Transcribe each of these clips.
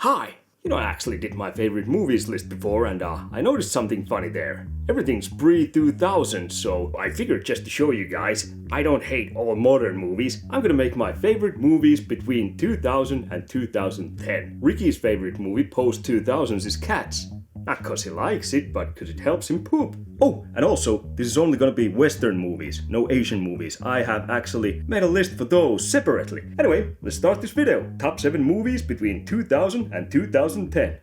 Hi! You know, I actually did my favorite movies list before and I noticed something funny there. Everything's pre-2000, so I figured just to show you guys, I don't hate all modern movies. I'm gonna make my favorite movies between 2000 and 2010. Ricky's favorite movie post-2000s is Cats. Not cause he likes it, but cause it helps him poop. Oh, and also, this is only gonna be Western movies, no Asian movies. I have actually made a list for those separately. Anyway, let's start this video. Top 7 movies between 2000 and 2010.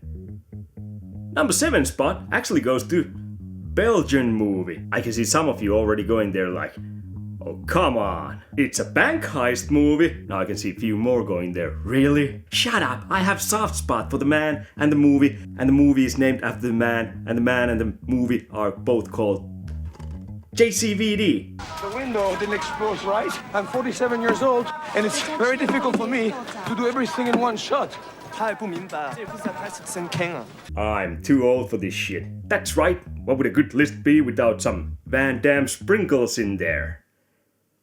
Number 7 spot actually goes to Belgian movie. I can see some of you already going there like, oh come on. It's a bank heist movie. Now I can see a few more going there. Really? Shut up. I have soft spot for the man and the movie is named after the man and the movie are both called JCVD. The window didn't explode right. I'm 47 years old and it's very difficult for me to do everything in one shot. I'm too old for this shit. That's right. What would a good list be without some Van Damme sprinkles in there?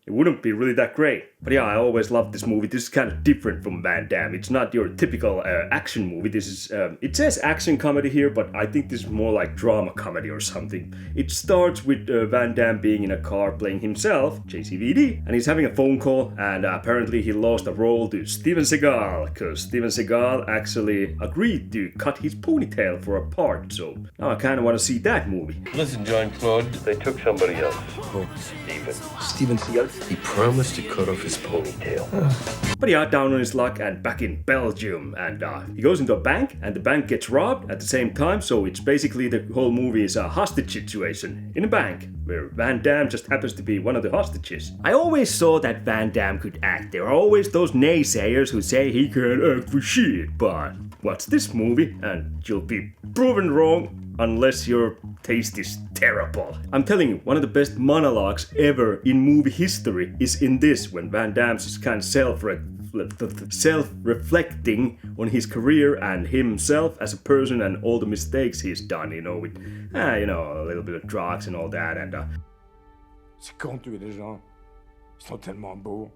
It wouldn't be really that great. But yeah, I always loved this movie. This is kind of different from Van Damme. It's not your typical action movie. This is, it says action comedy here, but I think this is more like drama comedy or something. It starts with Van Damme being in a car playing himself, JCVD, and he's having a phone call, and apparently he lost a role to Steven Seagal, because Steven Seagal actually agreed to cut his ponytail for a part, so now I kind of want to see that movie. Listen, Jean-Claude, they took somebody else. Steven Seagal? He promised to cut off his ponytail. But yeah, down on his luck and back in Belgium, and he goes into a bank, and the bank gets robbed at the same time, so it's basically the whole movie is a hostage situation in a bank, where Van Damme just happens to be one of the hostages. I always saw that Van Damme could act. There are always those naysayers who say he can't act for shit, but watch this movie, and you'll be proven wrong. Unless your taste is terrible. I'm telling you, one of the best monologues ever in movie history is in this, when Van Damme is kind of self-reflecting on his career and himself as a person and all the mistakes he's done, you know, with, a little bit of drugs and all that, and C'est con tuer des gens. Ils sont tellement beaux.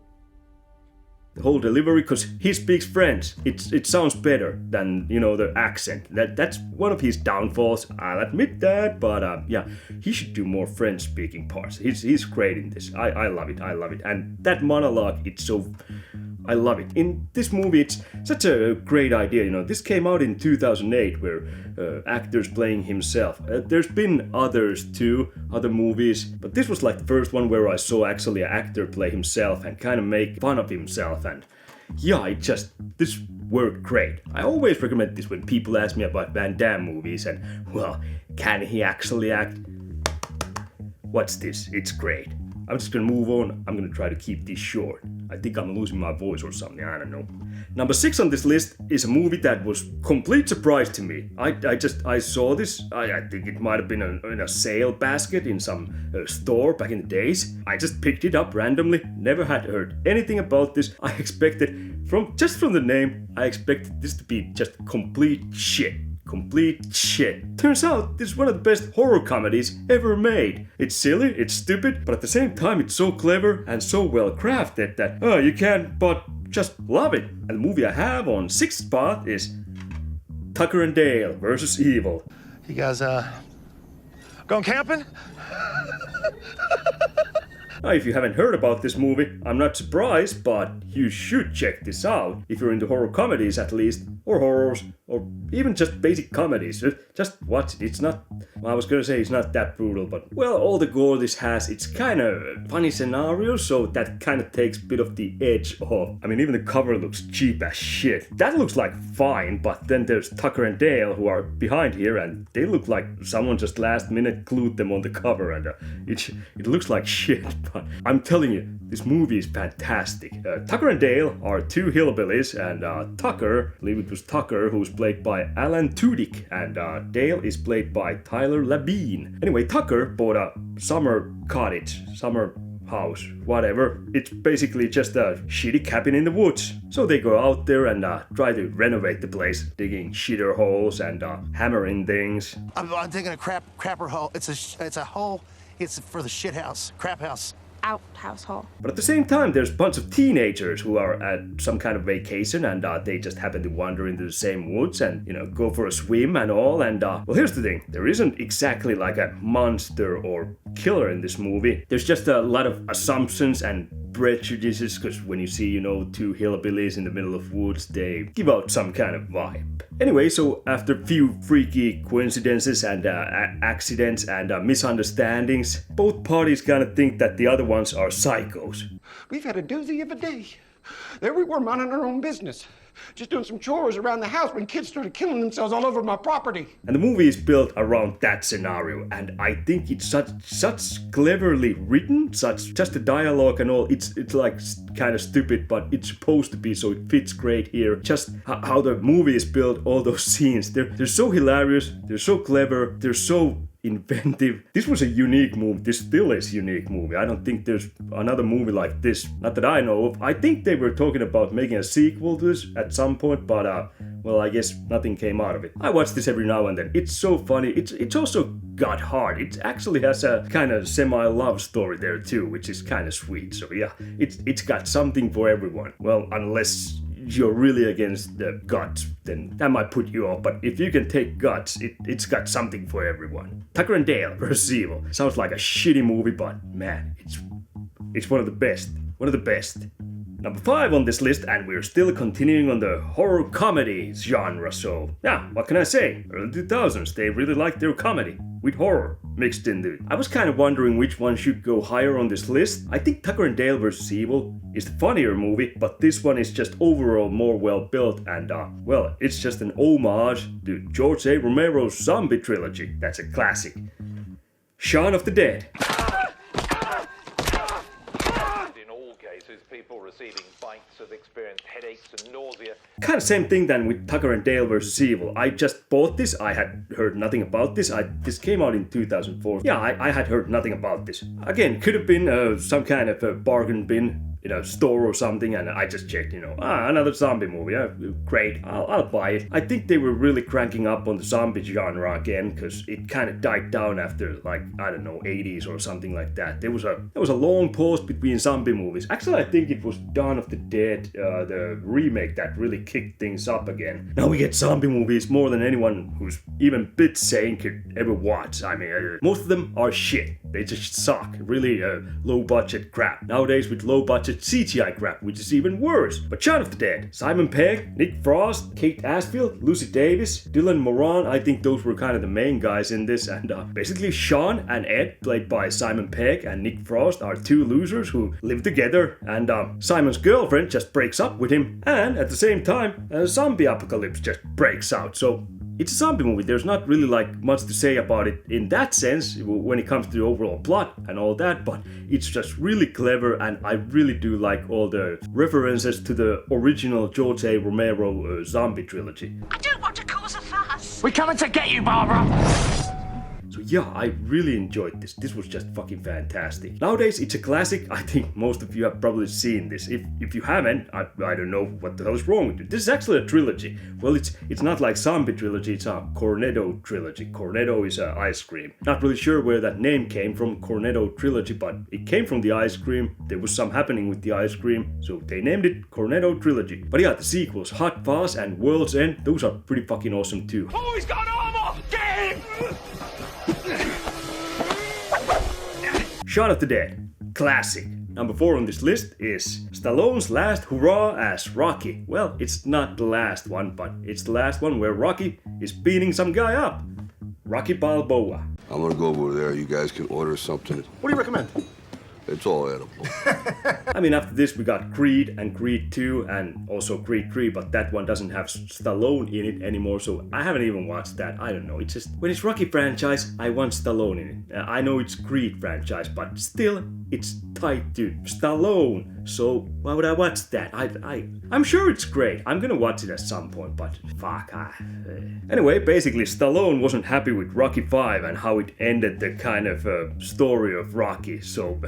the whole delivery, because he speaks French, it sounds better than, the accent. That's one of his downfalls, I'll admit that, but yeah, he should do more French speaking parts. He's great in this. I love it, and that monologue, I love it. In this movie, it's such a great idea, this came out in 2008, where actors playing himself. There's been others too, other movies, but this was like the first one where I saw actually an actor play himself and kind of make fun of himself, and yeah, this worked great. I always recommend this when people ask me about Van Damme movies and, well, can he actually act? What's this? It's great. I'm just gonna move on. I'm gonna try to keep this short. I think I'm losing my voice or something, I don't know. Number 6 on this list is a movie that was complete surprise to me. I saw this, I think it might have been in a sale basket in some store back in the days. I just picked it up randomly, never had heard anything about this. I expected, from the name, I expected this to be just complete shit. Complete shit. Turns out this is one of the best horror comedies ever made. It's silly, it's stupid, but at the same time it's so clever and so well crafted that you can't but just love it. And the movie I have on 6th spot is Tucker and Dale vs. Evil. You guys, going camping? Now, if you haven't heard about this movie, I'm not surprised, but you should check this out if you're into horror comedies at least, or horrors, or even just basic comedies. Just watch it. It's not, well, I was gonna say it's not that brutal, but well, all the gore this has, it's kind of funny scenarios, so that kind of takes a bit of the edge off. I mean, even the cover looks cheap as shit. That looks like fine, but then there's Tucker and Dale who are behind here, and they look like someone just last minute glued them on the cover, and it looks like shit. But I'm telling you, this movie is fantastic. Tucker and Dale are two hillbillies, and Tucker, I believe it was Tucker, who's played by Alan Tudyk, and Dale is played by Tyler Labine. Anyway, Tucker bought a summer cottage, summer house, whatever. It's basically just a shitty cabin in the woods. So they go out there and try to renovate the place, digging shitter holes and hammering things. I'm digging a crapper hole. It's a hole. It's for the shit house, crap house. outhouse hall. But at the same time, there's a bunch of teenagers who are at some kind of vacation and they just happen to wander into the same woods and, go for a swim and all. And, well, here's the thing. There isn't exactly like a monster or killer in this movie. There's just a lot of assumptions and prejudices, because when you see, two hillbillies in the middle of woods, they give out some kind of vibe. Anyway, so after a few freaky coincidences and accidents and misunderstandings, both parties kind of think that the other ones are psychos. We've had a doozy of a day. There we were minding our own business, just doing some chores around the house when kids started killing themselves all over my property. And the movie is built around that scenario, and I think it's such cleverly written, just the dialogue and all. It's like kind of stupid, but it's supposed to be, so it fits great here. Just how the movie is built, all those scenes, they're so hilarious, they're so clever, they're so inventive. This was a unique movie. This still is a unique movie. I don't think there's another movie like this, not that I know of. I think they were talking about making a sequel to this at some point, but well, I guess nothing came out of it. I watch this every now and then. It's so funny. It's also got heart. It actually has a kind of semi-love story there too, which is kind of sweet. So yeah, it's got something for everyone. Well, unless you're really against the guts, then that might put you off. But if you can take guts, it's got something for everyone. Tucker and Dale vs. Evil. Sounds like a shitty movie, but man, it's one of the best. One of the best. Number 5 on this list, and we're still continuing on the horror comedy genre, so yeah, what can I say? Early 2000s, they really liked their comedy, with horror mixed into it. I was kind of wondering which one should go higher on this list. I think Tucker and Dale vs. Evil is the funnier movie, but this one is just overall more well built, and well, it's just an homage to George A. Romero's zombie trilogy. That's a classic. Shaun of the Dead. People receiving bites have experienced headaches and nausea. Kind of same thing than with Tucker and Dale vs. Evil. I just bought this. I had heard nothing about this. This came out in 2004. Yeah, I had heard nothing about this. Again, could have been some kind of a bargain bin in a store or something, and I just checked, another zombie movie. Great, I'll buy it. I think they were really cranking up on the zombie genre again, because it kind of died down after, like, I don't know, 80s or something like that. There was a long pause between zombie movies. Actually, I think it was Dawn of the Dead, the remake, that really kicked things up again. Now we get zombie movies more than anyone who's even bit sane could ever watch. I mean, most of them are shit. They just suck. Really low budget crap. Nowadays with low budget CGI crap, which is even worse. But Shaun of the Dead, Simon Pegg, Nick Frost, Kate Ashfield, Lucy Davis, Dylan Moran, I think those were kind of the main guys in this, and basically Sean and Ed, played by Simon Pegg and Nick Frost, are two losers who live together, and Simon's girlfriend just breaks up with him, and at the same time, a zombie apocalypse just breaks out. So it's a zombie movie. There's not really like much to say about it in that sense when it comes to the overall plot and all that, but it's just really clever, and I really do like all the references to the original George A. Romero zombie trilogy. I don't want to cause a fuss. We're coming to get you, Barbara! So yeah, I really enjoyed this. This was just fucking fantastic. Nowadays, it's a classic. I think most of you have probably seen this. If you haven't, I don't know what the hell is wrong with you. This is actually a trilogy. Well, it's not like zombie trilogy, it's a Cornetto trilogy. Cornetto is ice cream. Not really sure where that name came from, Cornetto trilogy, but it came from the ice cream. There was some happening with the ice cream, so they named it Cornetto trilogy. But yeah, the sequels, Hot Fuzz and World's End, those are pretty fucking awesome too. Oh, he's got armor! Get him! Shaun of the Dead, classic. Number 4 on this list is Stallone's last hurrah as Rocky. Well, it's not the last one, but it's the last one where Rocky is beating some guy up. Rocky Balboa. I'm gonna go over there. You guys can order something. What do you recommend? It's all edible. I mean, after this we got Creed and Creed 2 and also Creed 3, but that one doesn't have Stallone in it anymore, so I haven't even watched that. I don't know, it's just, when it's Rocky franchise, I want Stallone in it. I know it's Creed franchise, but still, it's tied to Stallone, so why would I watch that? I'm sure it's great. I'm gonna watch it at some point, but fuck. Anyway, basically, Stallone wasn't happy with Rocky 5 and how it ended the kind of story of Rocky, so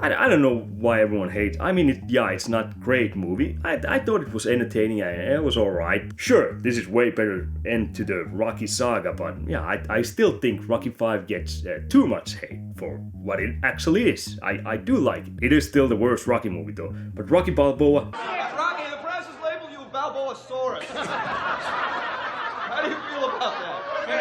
I don't know why everyone hates. I mean, it's not great movie. I thought it was entertaining. It was alright. Sure, this is way better end to the Rocky saga, but yeah, I still think Rocky 5 gets too much hate for what it actually is. I do like it. It is still the worst Rocky movie though. But Rocky Balboa. Rocky, the press has labeled you a Balboasaurus. How do you feel about that?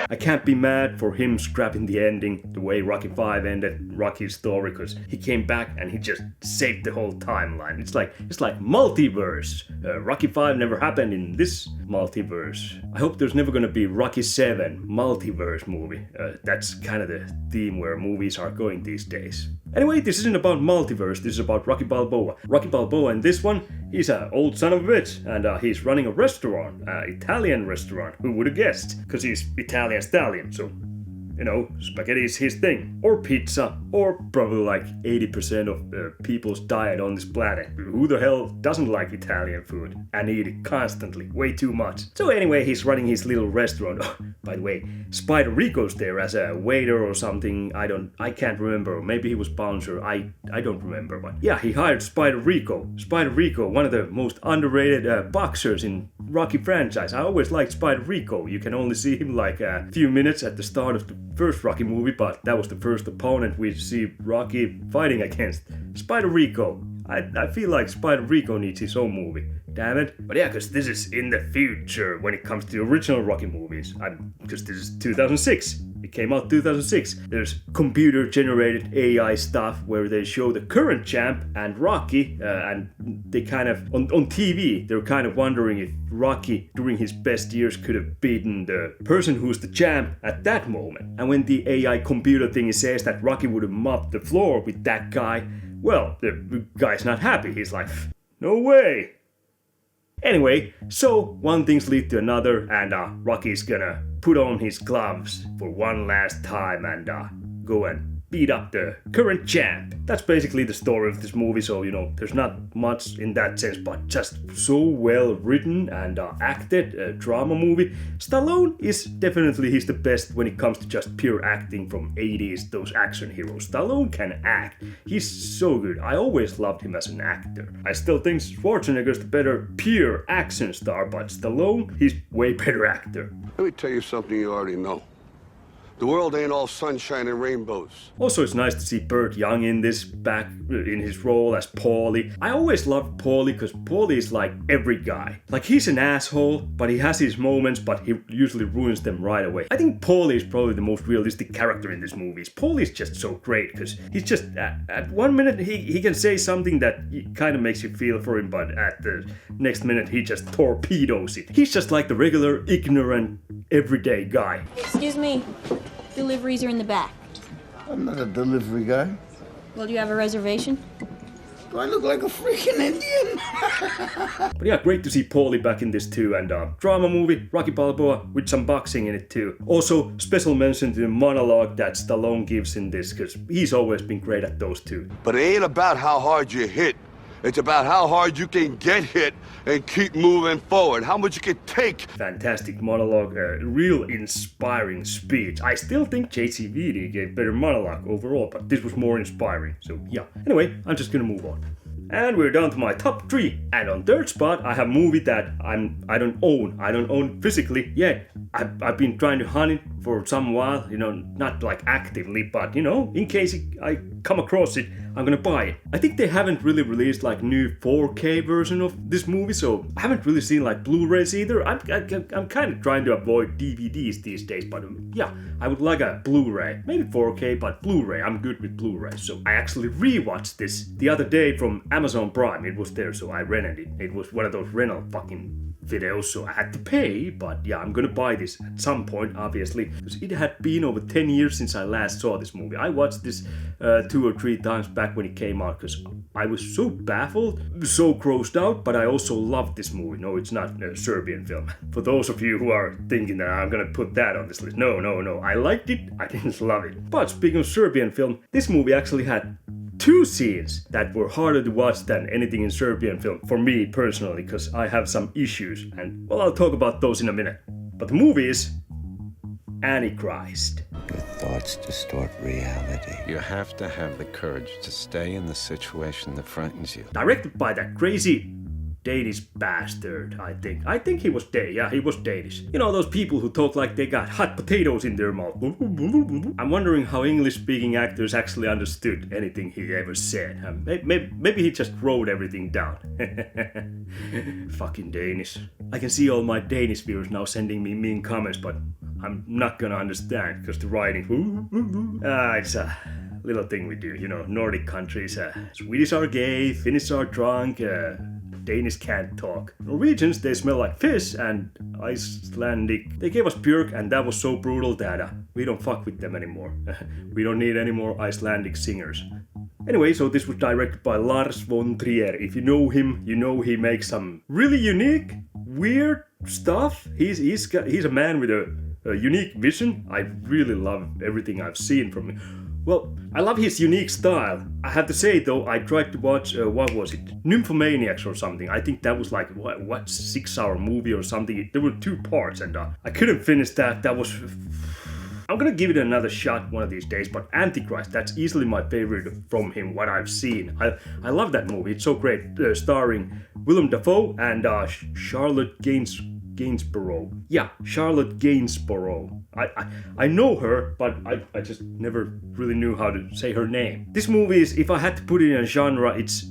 I can't be mad for him scrapping the ending the way Rocky 5 ended Rocky's story, because he came back and he just saved the whole timeline. It's like multiverse. Rocky 5 never happened in this multiverse. I hope there's never gonna be Rocky 7 multiverse movie. That's kind of the theme where movies are going these days. Anyway, this isn't about multiverse, this is about Rocky Balboa. Rocky Balboa in this one, he's an old son of a bitch, and he's running a restaurant, Italian restaurant. Who would have guessed? Because he's Italian stallion, so you know, spaghetti is his thing. Or pizza, or probably like 80% of people's diet on this planet. Who the hell doesn't like Italian food and eat it constantly, way too much? So anyway, he's running his little restaurant. By the way, Spider Rico's there as a waiter or something. I can't remember. Maybe he was bouncer. I don't remember. But yeah, he hired Spider Rico. Spider Rico, one of the most underrated boxers in Rocky franchise. I always liked Spider Rico. You can only see him like a few minutes at the start of the first Rocky movie, but that was the first opponent we see Rocky fighting against. Spider Rico. I feel like Spider Rico needs his own movie. Damn it. But yeah, because this is in the future when it comes to the original Rocky movies. Because this is 2006. It came out 2006. There's computer-generated AI stuff where they show the current champ and Rocky, and they kind of, on TV, they're kind of wondering if Rocky, during his best years, could have beaten the person who's the champ at that moment. And when the AI computer thingy says that Rocky would have mopped the floor with that guy, well, the guy's not happy. He's like, no way. Anyway, so one thing's lead to another, and Rocky's gonna put on his gloves for one last time and go and beat up the current champ. That's basically the story of this movie, so you know, there's not much in that sense, but just so well written and acted, drama movie. Stallone is definitely, he's the best when it comes to just pure acting from 80s, those action heroes. Stallone can act. He's so good. I always loved him as an actor. I still think Schwarzenegger's the better pure action star, but Stallone, he's way better actor. Let me tell you something you already know. The world ain't all sunshine and rainbows. Also, it's nice to see Burt Young in this, back in his role as Paulie. I always loved Paulie because Paulie is like every guy. Like, he's an asshole, but he has his moments, but he usually ruins them right away. I think Paulie is probably the most realistic character in this movie. Paulie is just so great because he's just, at 1 minute he can say something that kind of makes you feel for him, but at the next minute he just torpedoes it. He's just like the regular, ignorant, everyday guy. Excuse me. Deliveries are in the back. I'm not a delivery guy. Well, do you have a reservation? Do I look like a freaking Indian? But yeah, great to see Paulie back in this too, and drama movie, Rocky Balboa, with some boxing in it too. Also, special mention to the monologue that Stallone gives in this, because he's always been great at those two. But it ain't about how hard you hit. It's about how hard you can get hit and keep moving forward. How much you can take. Fantastic monologue, real inspiring speech. I still think JCVD gave better monologue overall, but this was more inspiring. So yeah. Anyway, I'm just gonna move on. And we're down to my top 3. And on third spot, I have a movie that I don't own physically yet. I've been trying to hunt it for some while, you know, not like actively, but you know, in case I come across it, I'm gonna buy it. I think they haven't really released like new 4K version of this movie, so I haven't really seen like Blu-rays either. I'm kind of trying to avoid DVDs these days, but yeah, I would like a Blu-ray, maybe 4K, but Blu-ray. I'm good with Blu-ray. So I actually rewatched this the other day from Amazon Prime. It was there, so I rented it. It was one of those rental fucking videos, so I had to pay, but yeah, I'm gonna buy this at some point, obviously, because it had been over 10 years since I last saw this movie. I watched this 2 or 3 times back when it came out, because I was so baffled, so grossed out, but I also loved this movie. No, it's not a Serbian film. For those of you who are thinking that I'm gonna put that on this list, no, I liked it, I didn't love it. But speaking of Serbian film, this movie actually had 2 scenes that were harder to watch than anything in Serbian film, for me personally, because I have some issues, and well, I'll talk about those in a minute. But the movie is Antichrist. Your thoughts distort reality. You have to have the courage to stay in the situation that frightens you. Directed by that crazy Danish bastard, I think. I think he was he was Danish. You know, those people who talk like they got hot potatoes in their mouth. I'm wondering how English-speaking actors actually understood anything he ever said. Maybe he just wrote everything down. Fucking Danish. I can see all my Danish viewers now sending me mean comments, but I'm not gonna understand because the writing. It's a little thing we do, you know, Nordic countries. Swedish are gay, Finnish are drunk, Danish can't talk. Norwegians, they smell like fish, and Icelandic, they gave us Björk, and that was so brutal that we don't fuck with them anymore. We don't need any more Icelandic singers. Anyway, so this was directed by Lars von Trier. If you know him, you know he makes some really unique, weird stuff. He's a man with a unique vision. I really love everything I've seen from him. Well, I love his unique style. I have to say though, I tried to watch, what was it? Nymphomaniacs or something. I think that was like, what 6-hour movie or something. There were 2 parts and I couldn't finish that. That was... I'm gonna give it another shot one of these days, but Antichrist, that's easily my favorite from him, what I've seen. I love that movie. It's so great. Starring Willem Dafoe and Charlotte Gainsborough. Yeah, Charlotte Gainsborough. I know her, but I just never really knew how to say her name. This movie is, if I had to put it in a genre, it's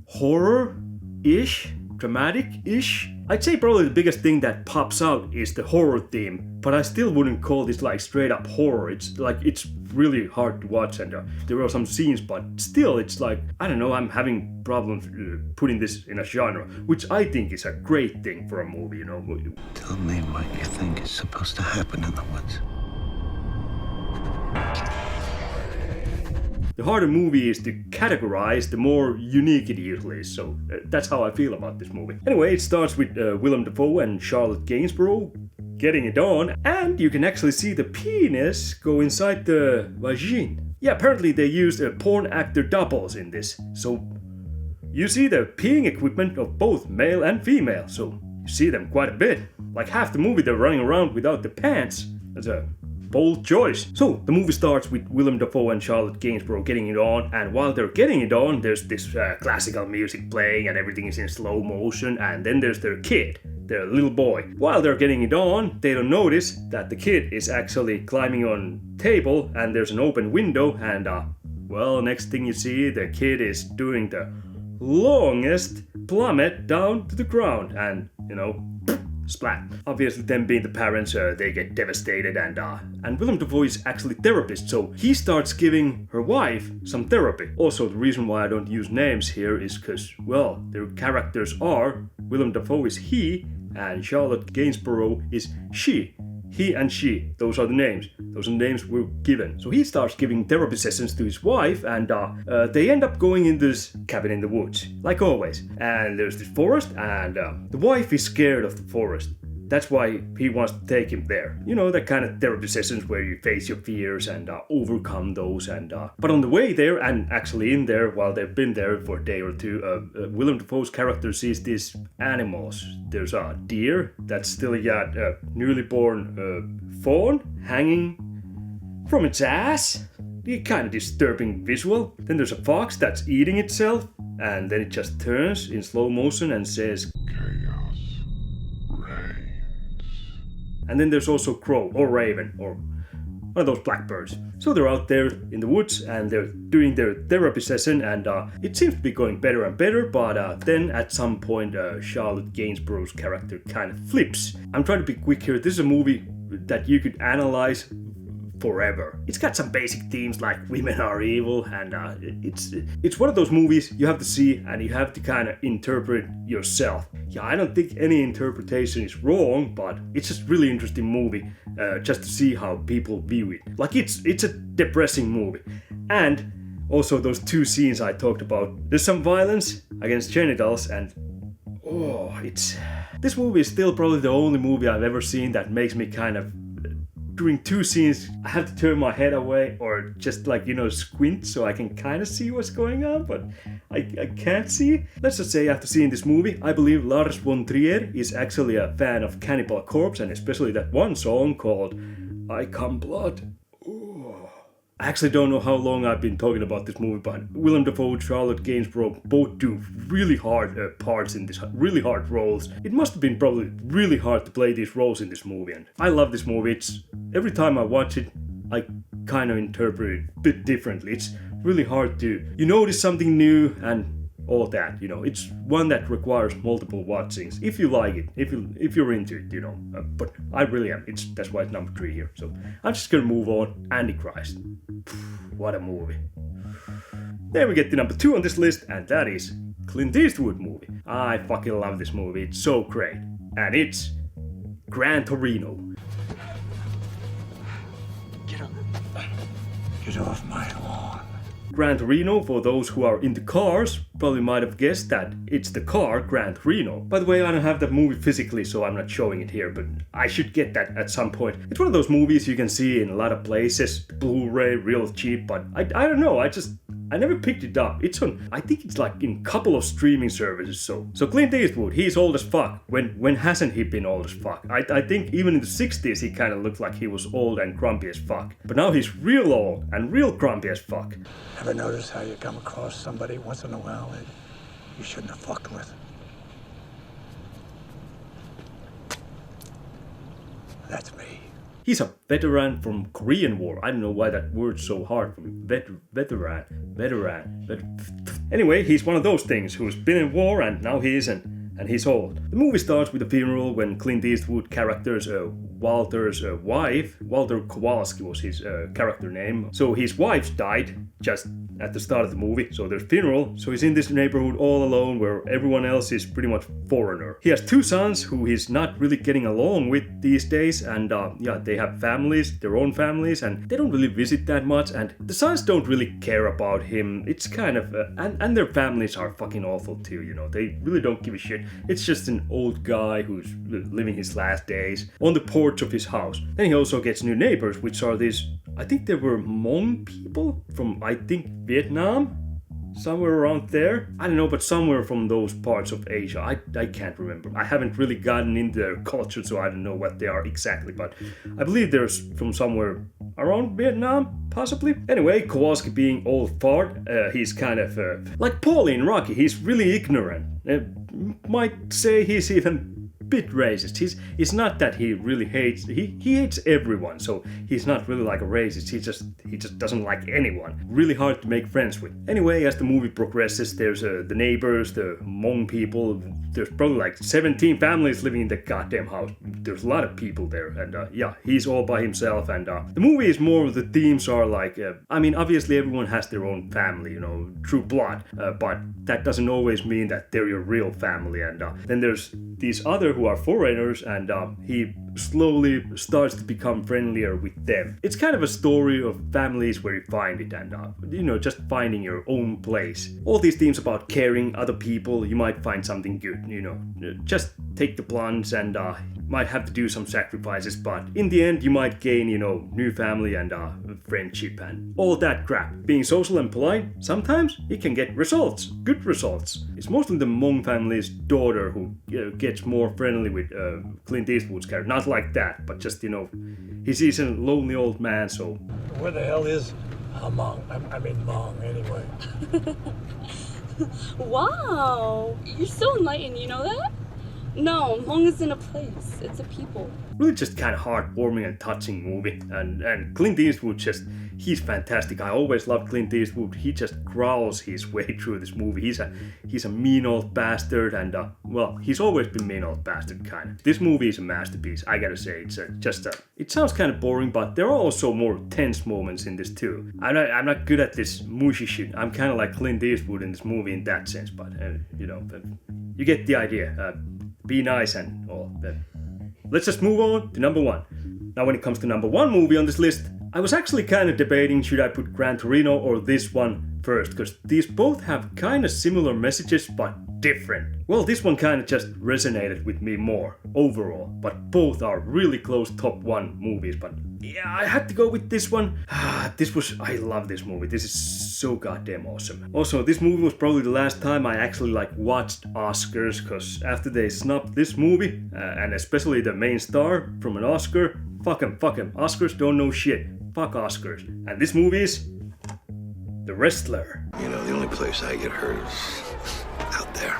horror-ish, dramatic-ish. I'd say probably the biggest thing that pops out is the horror theme, but I still wouldn't call this like straight up horror. It's like, it's really hard to watch and there are some scenes, but still it's like, I don't know, I'm having problems putting this in a genre, which I think is a great thing for a movie, you know. Tell me what you think is supposed to happen in the woods. The harder movie is to categorize, the more unique it usually is, so that's how I feel about this movie. Anyway, it starts with Willem Dafoe and Charlotte Gainsborough getting it on, and you can actually see the penis go inside the vagina. Yeah, apparently they used porn actor doubles in this, so you see the peeing equipment of both male and female, so you see them quite a bit. Like half the movie they're running around without the pants. That's a bold choice. So the movie starts with Willem Dafoe and Charlotte Gainsborough getting it on, and while they're getting it on, there's this classical music playing and everything is in slow motion, and then there's their kid, their little boy. While they're getting it on, they don't notice that the kid is actually climbing on table and there's an open window, and well, next thing you see, the kid is doing the longest plummet down to the ground, and you know, splat. Obviously, them being the parents, they get devastated, and Willem Dafoe is actually therapist, so he starts giving her wife some therapy. Also, the reason why I don't use names here is because, well, their characters are, Willem Dafoe is he, and Charlotte Gainsborough is she. He and she, those are the names. Those are the names we're given. So he starts giving therapy sessions to his wife, and they end up going in this cabin in the woods, like always. And there's this forest, and the wife is scared of the forest. That's why he wants to take him there. You know, that kind of therapy sessions where you face your fears and overcome those. And but on the way there, and actually in there, while they've been there for a day or two, Willem Dafoe's character sees these animals. There's a deer that's still got a newly born fawn hanging from its ass. A kind of disturbing visual. Then there's a fox that's eating itself, and then it just turns in slow motion and says, and then there's also crow or raven or one of those blackbirds. So they're out there in the woods and they're doing their therapy session, and it seems to be going better and better, but then at some point Charlotte Gainsborough's character kind of flips. I'm trying to be quick here. This is a movie that you could analyze forever. It's got some basic themes like women are evil, and it's one of those movies you have to see and you have to kind of interpret yourself. Yeah, I don't think any interpretation is wrong, but it's just really interesting movie just to see how people view it. Like it's a depressing movie, and also those 2 scenes I talked about. There's some violence against genitals, and this movie is still probably the only movie I've ever seen that makes me kind of, during 2 scenes, I have to turn my head away or just like, you know, squint so I can kind of see what's going on, but I can't see. Let's just say after seeing this movie, I believe Lars von Trier is actually a fan of Cannibal Corpse, and especially that one song called Icon Blood. Ooh. I actually don't know how long I've been talking about this movie, but Willem Dafoe, Charlotte Gainsborough both do really hard parts in this, really hard roles. It must have been probably really hard to play these roles in this movie, and I love this movie. It's every time I watch it, I kind of interpret it a bit differently. It's really hard to, you notice something new and all that, you know. It's one that requires multiple watchings if you like it, if you're into it, you know. But I really am. That's why it's number 3 here. So I'm just gonna move on. Antichrist. What a movie. Then we get to number 2 on this list, and that is Clint Eastwood movie. I fucking love this movie. It's so great, and it's Gran Torino. Get off my lawn. Gran Torino, for those who are into cars, probably might have guessed that it's the car Gran Torino. By the way, I don't have that movie physically, so I'm not showing it here, but I should get that at some point. It's one of those movies you can see in a lot of places, Blu-ray, real cheap, but I don't know, I never picked it up. It's on, I think it's like in a couple of streaming services. So Clint Eastwood, he's old as fuck. When hasn't he been old as fuck? I think even in the 60s he kind of looked like he was old and grumpy as fuck. But now he's real old and real grumpy as fuck. Ever notice how you come across somebody once in a while that you shouldn't have fucked with? That's me. He's a veteran from Korean War. I don't know why that word's so hard for me. Veteran. Anyway, he's one of those things who's been in war and now he isn't. And he's old. The movie starts with a funeral when Clint Eastwood character's Walter's wife, Walter Kowalski was his character name. So his wife's died just at the start of the movie. So there's funeral. So he's in this neighborhood all alone where everyone else is pretty much foreigner. He has 2 sons who he's not really getting along with these days. And yeah, they have families, their own families, and they don't really visit that much. And the sons don't really care about him. It's kind of, and their families are fucking awful too, you know. They really don't give a shit. It's just an old guy who's living his last days on the porch of his house. Then he also gets new neighbors, which are these, I think they were Hmong people from, I think, Vietnam? Somewhere around there. I don't know, but somewhere from those parts of Asia. I can't remember. I haven't really gotten into their culture, so I don't know what they are exactly, but I believe they're from somewhere around Vietnam, possibly. Anyway, Kowalski being old fart, he's kind of like Paulie in Rocky. He's really ignorant. Might say he's even bit racist. He's not that he really hates, he hates everyone, so he's not really like a racist. He just doesn't like anyone. Really hard to make friends with. Anyway, as the movie progresses, there's the neighbors, the Hmong people. There's probably like 17 families living in the goddamn house. There's a lot of people there, and yeah, he's all by himself. And the movie is more, the themes are like, I mean, obviously everyone has their own family, you know, true blood, but that doesn't always mean that they're your real family. And then there's these other who are foreigners, and he slowly starts to become friendlier with them. It's kind of a story of families where you find it, and you know, just finding your own place. All these themes about caring other people, you might find something good, you know. Just take the plunge and might have to do some sacrifices, but in the end you might gain, you know, new family and friendship and all that crap. Being social and polite, sometimes it can get results, good results. It's mostly the Hmong family's daughter who gets more friendly with Clint Eastwood's character. Not like that, but just, you know, he's a lonely old man, so... Where the hell is Hmong? I mean Hmong, anyway. Wow, you're so enlightened, you know that? No, Hmong isn't a place, it's a people. Really just kind of heartwarming and touching movie. And Clint Eastwood just, he's fantastic. I always loved Clint Eastwood. He just growls his way through this movie. He's a mean old bastard, and well, he's always been mean old bastard kind of. This movie is a masterpiece, I gotta say. It's it sounds kind of boring, but there are also more tense moments in this too. I'm not good at this mushy shit. I'm kind of like Clint Eastwood in this movie in that sense, but you know, you get the idea. Be nice and all. Let's just move on to number 1. Now, when it comes to number 1 movie on this list, I was actually kind of debating should I put Gran Torino or this one first, because these both have kind of similar messages but different. Well, this one kind of just resonated with me more overall, but both are really close top 1 movies. But yeah, I had to go with this one. I love this movie. This is so goddamn awesome. Also, this movie was probably the last time I actually watched Oscars, because after they snubbed this movie, and especially the main star from an Oscar, fuck 'em. Oscars don't know shit. Fuck Oscars. And this movie is The Wrestler. You know, the only place I get hurt is out there.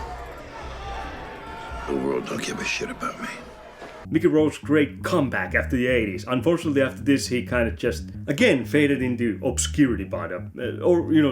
The world don't give a shit about me. Mickey Rourke's great comeback after the 80s. Unfortunately, after this, he kind of just, again, faded into obscurity by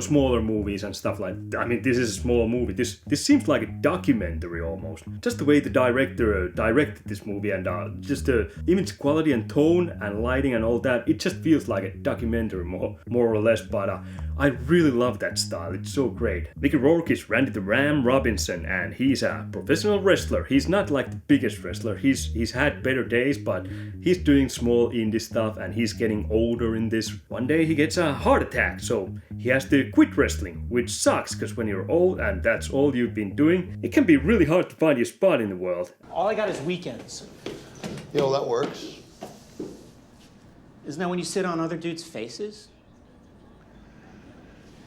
smaller movies and stuff like that. I mean, this is a small movie. This seems like a documentary almost. Just the way the director directed this movie, and just the image quality and tone and lighting and all that, it just feels like a documentary more or less, but I really love that style. It's so great. Mickey Rourke is Randy the Ram Robinson, and he's a professional wrestler. He's not like the biggest wrestler. He's had better days, but he's doing small indie stuff, and he's getting older in this. One day he gets a heart attack, so he has to quit wrestling, which sucks, because when you're old and that's all you've been doing, it can be really hard to find your spot in the world. All I got is weekends. You know, that works. Isn't that when you sit on other dudes' faces?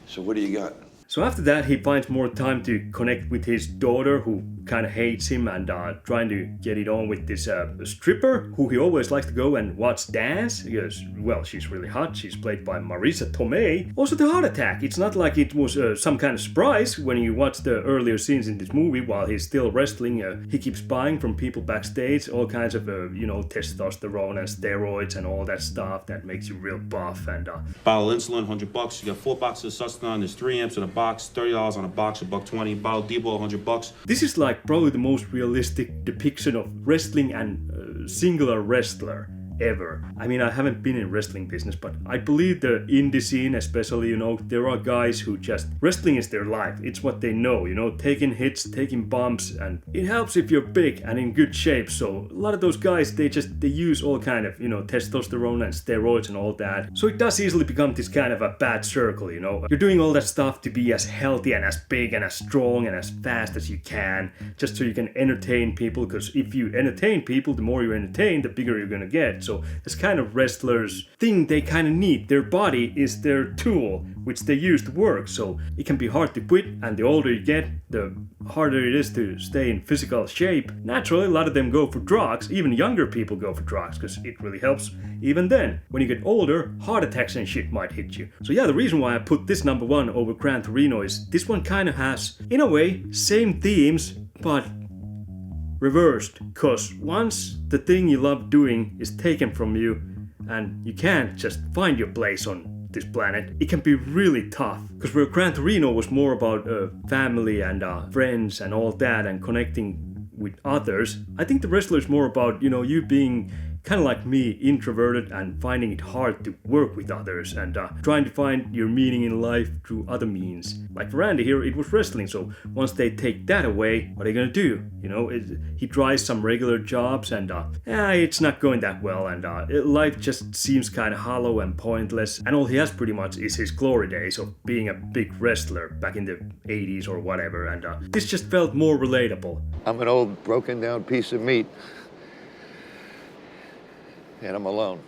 So what do you got? So after that, he finds more time to connect with his daughter, who kind of hates him, and trying to get it on with this stripper, who he always likes to go and watch dance, because, well, she's really hot. She's played by Marisa Tomei. Also, the heart attack. It's not like it was some kind of surprise when you watch the earlier scenes in this movie. While he's still wrestling, he keeps buying from people backstage all kinds of, testosterone and steroids and all that stuff that makes you real buff. And bottle of insulin, $100. You got 4 boxes of Sustanon. There's 3 amps in a box, $30 on a box, $120. Bottle of Debo, $100. This is like probably the most realistic depiction of wrestling and singular wrestler ever. I mean, I haven't been in wrestling business, but I believe the indie scene especially, there are guys who just, wrestling is their life. It's what they know, taking hits, taking bumps, and it helps if you're big and in good shape. So a lot of those guys, they use all kind of, testosterone and steroids and all that. So it does easily become this kind of a bad circle, You're doing all that stuff to be as healthy and as big and as strong and as fast as you can, just so you can entertain people, because if you entertain people, the more you entertain, the bigger you're gonna get. So this kind of wrestlers thing they kind of need. Their body is their tool, which they use to work. So it can be hard to quit, and the older you get, the harder it is to stay in physical shape. Naturally, a lot of them go for drugs. Even younger people go for drugs, because it really helps. Even then, when you get older, heart attacks and shit might hit you. So yeah, the reason why I put this number 1 over Gran Torino is this one kind of has, in a way, same themes, but reversed, cause once the thing you love doing is taken from you and you can't just find your place on this planet, it can be really tough. Because where Gran Torino was more about family and friends and all that and connecting with others, I think the Wrestler is more about, you being kind of like me, introverted and finding it hard to work with others and trying to find your meaning in life through other means. Like for Randy here, it was wrestling, so once they take that away, what are you gonna do? He tries some regular jobs and it's not going that well, and life just seems kind of hollow and pointless, and all he has pretty much is his glory days of being a big wrestler back in the 80s or whatever, and this just felt more relatable. I'm an old broken down piece of meat. And I'm alone.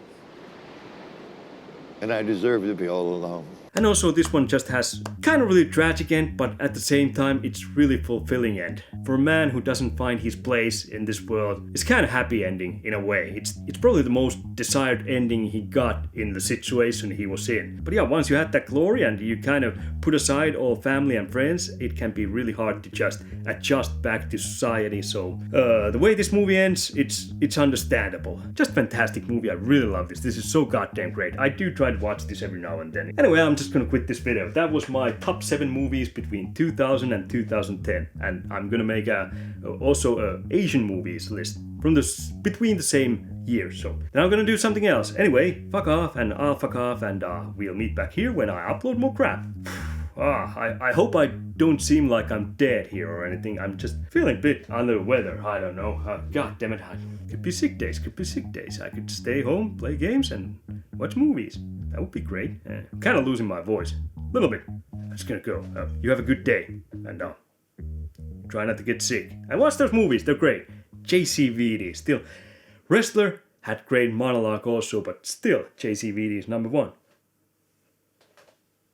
And I deserve to be all alone. And also this one just has kind of really tragic end, but at the same time it's really fulfilling end. For a man who doesn't find his place in this world, it's kind of happy ending in a way. It's probably the most desired ending he got in the situation he was in. But yeah, once you had that glory and you kind of put aside all family and friends, it can be really hard to just adjust back to society. So the way this movie ends, it's understandable. Just fantastic movie. I really love this. This is so goddamn great. I do try to watch this every now and then. Anyway, I'm just gonna quit this video. That was my top 7 movies between 2000 and 2010, and I'm gonna make also a Asian movies list from between the same years. So now I'm gonna do something else. Anyway, fuck off, and I'll fuck off, and we'll meet back here when I upload more crap. I hope I don't seem like I'm dead here or anything. I'm just feeling a bit under the weather. I don't know. God damn it. Could be sick days. I could stay home, play games, and watch movies. That would be great. I'm kind of losing my voice. A little bit. I'm just gonna go. You have a good day. And try not to get sick. And watch those movies, they're great. JCVD, still. Wrestler had great monologue also, but still, JCVD is number one.